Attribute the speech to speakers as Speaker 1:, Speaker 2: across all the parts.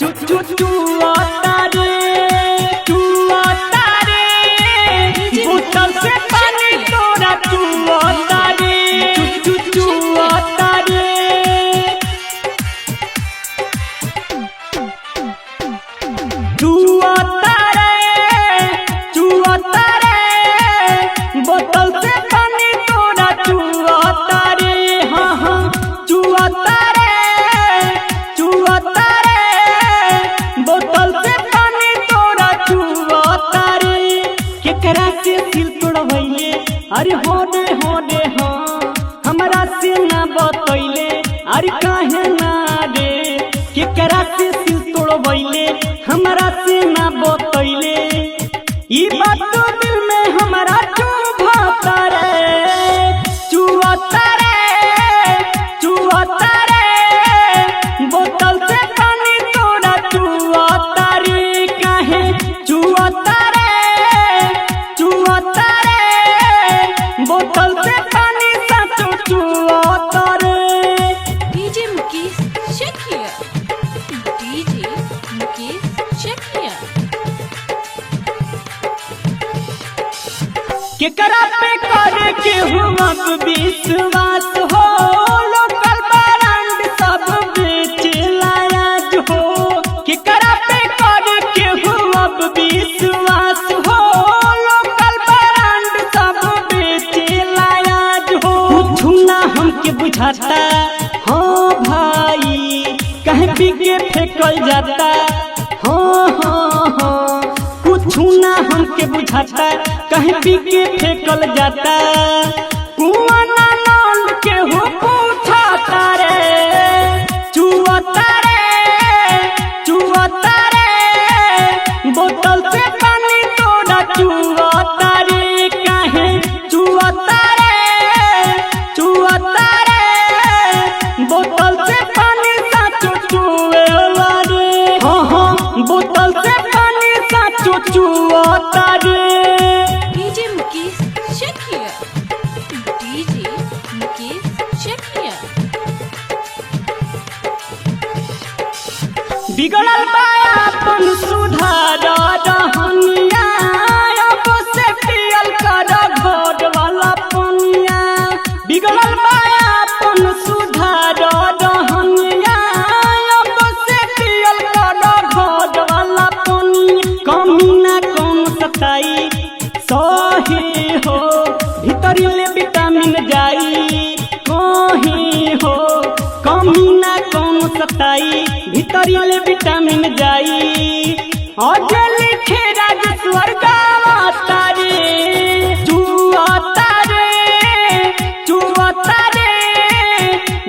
Speaker 1: चुआता रे बोतल से पानी तोरा चुआता रे चुआता रे बोतल से पानी तोरा चुआता रे हाँ हाँ चुआता रे बोतल से पानी तोरा चुआता रे केकरा से सिल तोड़वैले अरे होने हाँ हमरा से ना बतैले अरे काहे ना रे केकरा से सिल तोड़वैले हमरा से ना बतैले ई बात तो दिल में हमारा चुभाता रे चुआता रे बोतल से पानी तोरा चुआता रे काहे चुआता रे बोतल से पानी साचो चुआता रे
Speaker 2: डीजे मुकेश चेक हियर डीजे मुकेश चेक हियर
Speaker 1: केकरा पे करे के हुआ विश्वास हो लोकल ब्रांड सब बेचेला आज हो केकरा पे करे के हुआ विश्वास हो लोकल ब्रांड सब बेचेला आज हो कुछ ना हमके बुझाता हाँ भाई कहीं पी के फेंकल जाता हाँ कुछ ना हमके बुझाता कहीं पी के फेंकल जाता कुआं ना नल के हो पूछाता रे चुआता रे बोतल से पानी तोरा चुआता रे काहे चुआता रे बोतल से पानी साचो चुएला रे हाँ बोतल से पानी साचो चुआता रे
Speaker 2: डीजे मुकेश चेक हियर डीजे मुकेश चेक हियर
Speaker 1: बिगड़ल बा अपन सुधार रहनिया अब से पियल कर घोट वाला पनिया बिगड़ल बा अपन सुधार रहनिया अब से पियल कर घोट वाला पनिया कमी ना कौन सताई सही हो भीतरी ले विटामिन जाई कहीं हो कमी ना कौन सताई भीतरी ले विटामिन जाई और लिखे राजेश्वर गाता रे चुआता रे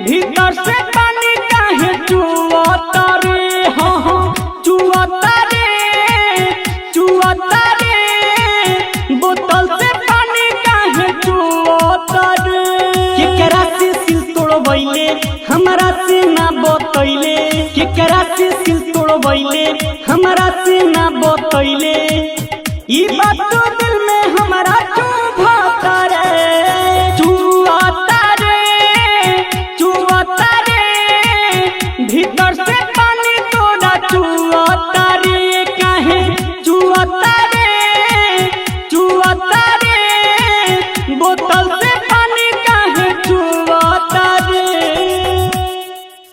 Speaker 1: भीतर से पानी काहे चुआता रे हाँ चुआता रे बोतल से पानी काहे चुआता रे केकरा से सिल तोड़वैले हमरा से ना बतैले केकरा से सिल तोड़वैले हमरा से ना बतैले ई बात तो